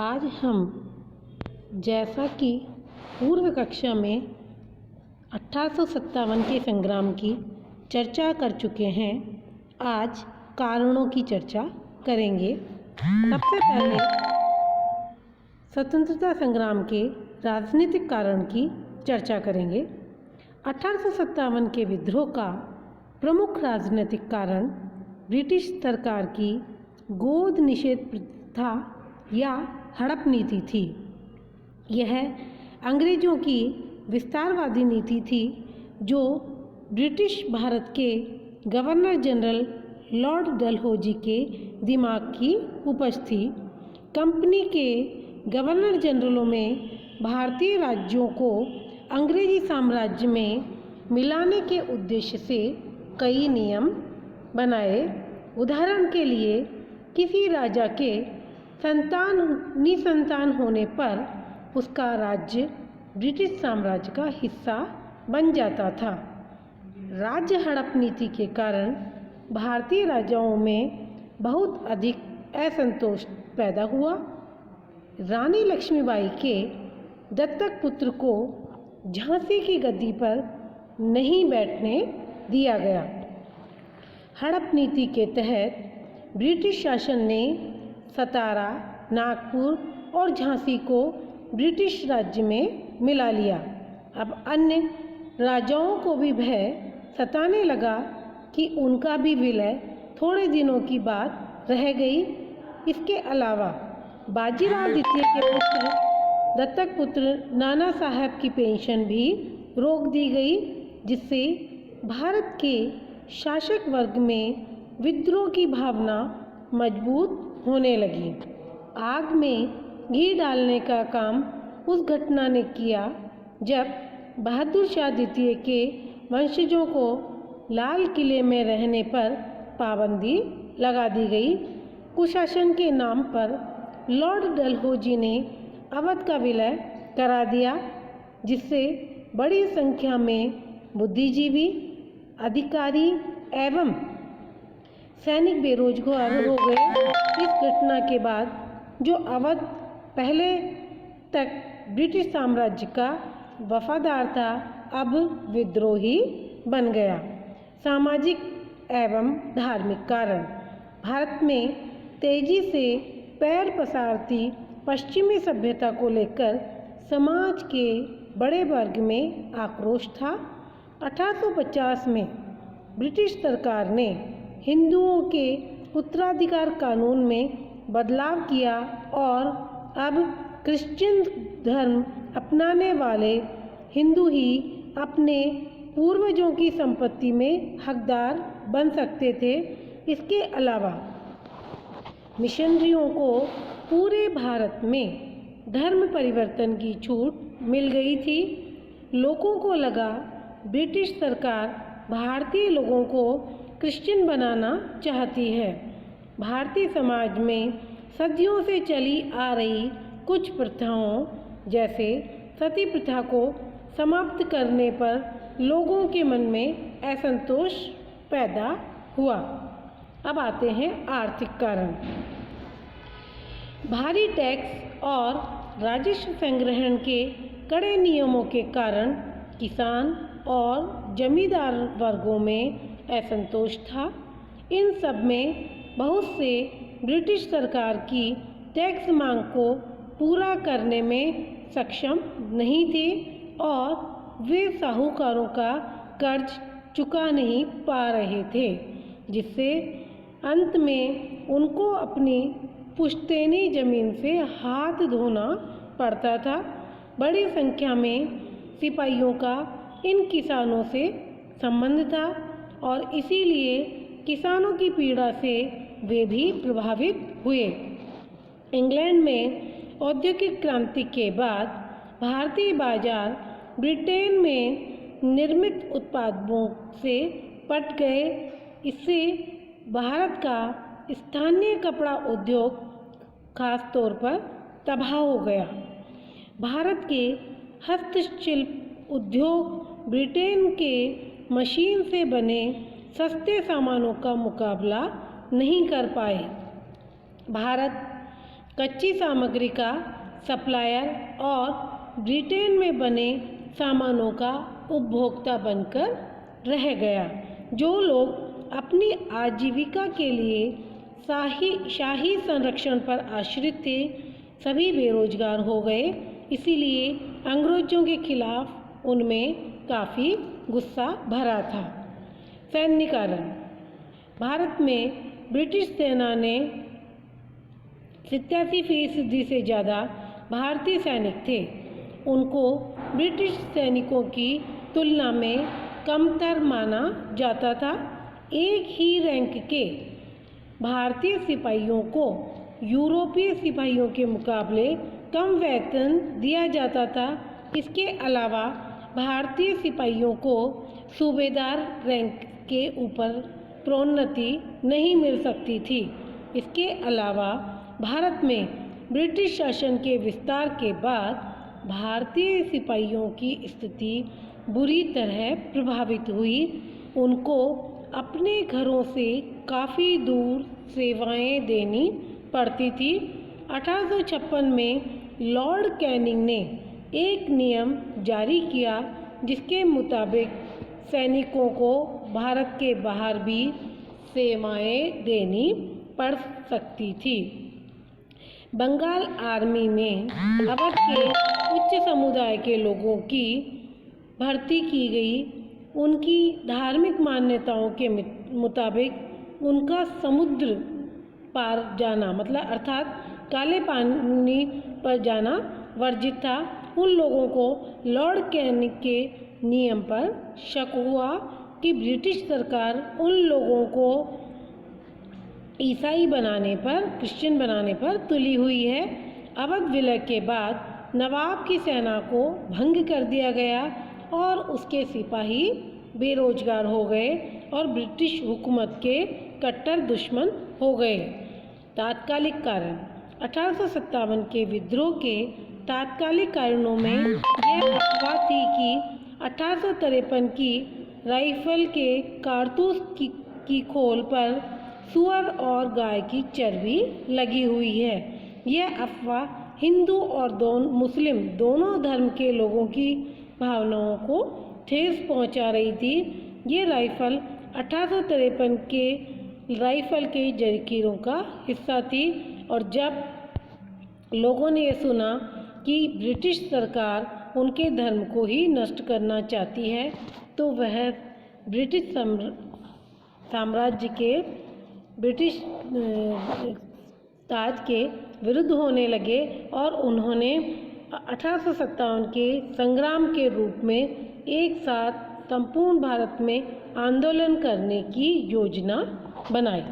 आज हम जैसा कि पूर्व कक्षा में 1857 के संग्राम की चर्चा कर चुके हैं, आज कारणों की चर्चा करेंगे। सबसे पहले स्वतंत्रता संग्राम के राजनीतिक कारण की चर्चा करेंगे। 1857 के विद्रोह का प्रमुख राजनीतिक कारण ब्रिटिश सरकार की गोद निषेध प्रथा या हड़प नीति थी। यह अंग्रेज़ों की विस्तारवादी नीति थी जो ब्रिटिश भारत के गवर्नर जनरल लॉर्ड डलहौजी के दिमाग की उपज थी। कंपनी के गवर्नर जनरलों में भारतीय राज्यों को अंग्रेजी साम्राज्य में मिलाने के उद्देश्य से कई नियम बनाए। उदाहरण के लिए किसी राजा के निसंतान होने पर उसका राज्य ब्रिटिश साम्राज्य का हिस्सा बन जाता था। राज्य हड़प नीति के कारण भारतीय राजाओं में बहुत अधिक असंतोष पैदा हुआ। रानी लक्ष्मीबाई के दत्तक पुत्र को झांसी की गद्दी पर नहीं बैठने दिया गया। हड़प नीति के तहत ब्रिटिश शासन ने सतारा, नागपुर और झांसी को ब्रिटिश राज्य में मिला लिया। अब अन्य राजाओं को भी भय सताने लगा कि उनका भी विलय थोड़े दिनों की बात रह गई। इसके अलावा बाजीराव द्वितीय के पुत्र दत्तक पुत्र नाना साहब की पेंशन भी रोक दी गई, जिससे भारत के शासक वर्ग में विद्रोह की भावना मजबूत होने लगी। आग में घी डालने का काम उस घटना ने किया जब बहादुर शाह द्वितीय के वंशजों को लाल किले में रहने पर पाबंदी लगा दी गई। कुशासन के नाम पर लॉर्ड डलहौजी ने अवध का विलय करा दिया, जिससे बड़ी संख्या में बुद्धिजीवी, अधिकारी एवं सैनिक बेरोजगार हो गए। इस घटना के बाद जो अवध पहले तक ब्रिटिश साम्राज्य का वफादार था, अब विद्रोही बन गया। सामाजिक एवं धार्मिक कारण भारत में तेजी से पैर पसारती पश्चिमी सभ्यता को लेकर समाज के बड़े वर्ग में आक्रोश था। 1850 में ब्रिटिश सरकार ने हिंदुओं के उत्तराधिकार कानून में बदलाव किया और अब क्रिश्चियन धर्म अपनाने वाले हिंदू ही अपने पूर्वजों की संपत्ति में हकदार बन सकते थे। इसके अलावा मिशनरियों को पूरे भारत में धर्म परिवर्तन की छूट मिल गई थी। लोगों को लगा ब्रिटिश सरकार भारतीय लोगों को क्रिश्चियन बनाना चाहती है। भारतीय समाज में सदियों से चली आ रही कुछ प्रथाओं जैसे सती प्रथा को समाप्त करने पर लोगों के मन में असंतोष पैदा हुआ। अब आते हैं आर्थिक कारण। भारी टैक्स और राजस्व संग्रहण के कड़े नियमों के कारण किसान और जमींदार वर्गों में असंतोष था। इन सब में बहुत से ब्रिटिश सरकार की टैक्स मांग को पूरा करने में सक्षम नहीं थे और वे साहूकारों का कर्ज चुका नहीं पा रहे थे, जिससे अंत में उनको अपनी पुश्तैनी जमीन से हाथ धोना पड़ता था। बड़ी संख्या में सिपाहियों का इन किसानों से संबंध था और इसीलिए किसानों की पीड़ा से वे भी प्रभावित हुए। इंग्लैंड में औद्योगिक क्रांति के बाद भारतीय बाजार ब्रिटेन में निर्मित उत्पादों से पट गए। इससे भारत का स्थानीय कपड़ा उद्योग खास तौर पर तबाह हो गया। भारत के हस्तशिल्प उद्योग ब्रिटेन के मशीन से बने सस्ते सामानों का मुकाबला नहीं कर पाए। भारत कच्ची सामग्री का सप्लायर और ब्रिटेन में बने सामानों का उपभोक्ता बनकर रह गया। जो लोग अपनी आजीविका के लिए शाही संरक्षण पर आश्रित थे, सभी बेरोजगार हो गए। इसीलिए अंग्रेजों के खिलाफ उनमें काफ़ी गुस्सा भरा था। सैन्यकरण। भारत में ब्रिटिश सेना ने 87% से ज़्यादा भारतीय सैनिक थे। उनको ब्रिटिश सैनिकों की तुलना में कमतर माना जाता था। एक ही रैंक के भारतीय सिपाहियों को यूरोपीय सिपाहियों के मुकाबले कम वेतन दिया जाता था। इसके अलावा भारतीय सिपाहियों को सूबेदार रैंक के ऊपर प्रोन्नति नहीं मिल सकती थी। इसके अलावा भारत में ब्रिटिश शासन के विस्तार के बाद भारतीय सिपाहियों की स्थिति बुरी तरह प्रभावित हुई। उनको अपने घरों से काफ़ी दूर सेवाएं देनी पड़ती थी। 1856 में लॉर्ड कैनिंग ने एक नियम जारी किया जिसके मुताबिक सैनिकों को भारत के बाहर भी सेवाएं देनी पड़ सकती थी। बंगाल आर्मी में अवध के उच्च समुदाय के लोगों की भर्ती की गई। उनकी धार्मिक मान्यताओं के मुताबिक उनका समुद्र पार जाना अर्थात काले पानी पर जाना वर्जित था। उन लोगों को लॉर्ड कैनिंग के नियम पर शक हुआ कि ब्रिटिश सरकार उन लोगों को ईसाई क्रिश्चियन बनाने पर तुली हुई है। अवध विलय के बाद नवाब की सेना को भंग कर दिया गया और उसके सिपाही बेरोजगार हो गए और ब्रिटिश हुकूमत के कट्टर दुश्मन हो गए। तात्कालिक कारण। 1857 के विद्रोह के तात्कालिक कारणों में यह अफवाह थी कि 1853 की राइफल के कारतूस की खोल पर सुअर और गाय की चर्बी लगी हुई है। यह अफवाह हिंदू और मुस्लिम दोनों धर्म के लोगों की भावनाओं को ठेस पहुंचा रही थी। ये राइफल 1853 के राइफल के जरकीरों का हिस्सा थी और जब लोगों ने ये सुना कि ब्रिटिश सरकार उनके धर्म को ही नष्ट करना चाहती है तो वह ब्रिटिश साम्राज्य के ब्रिटिश ताज के विरुद्ध होने लगे और उन्होंने 1857 के संग्राम के रूप में एक साथ संपूर्ण भारत में आंदोलन करने की योजना बनाई।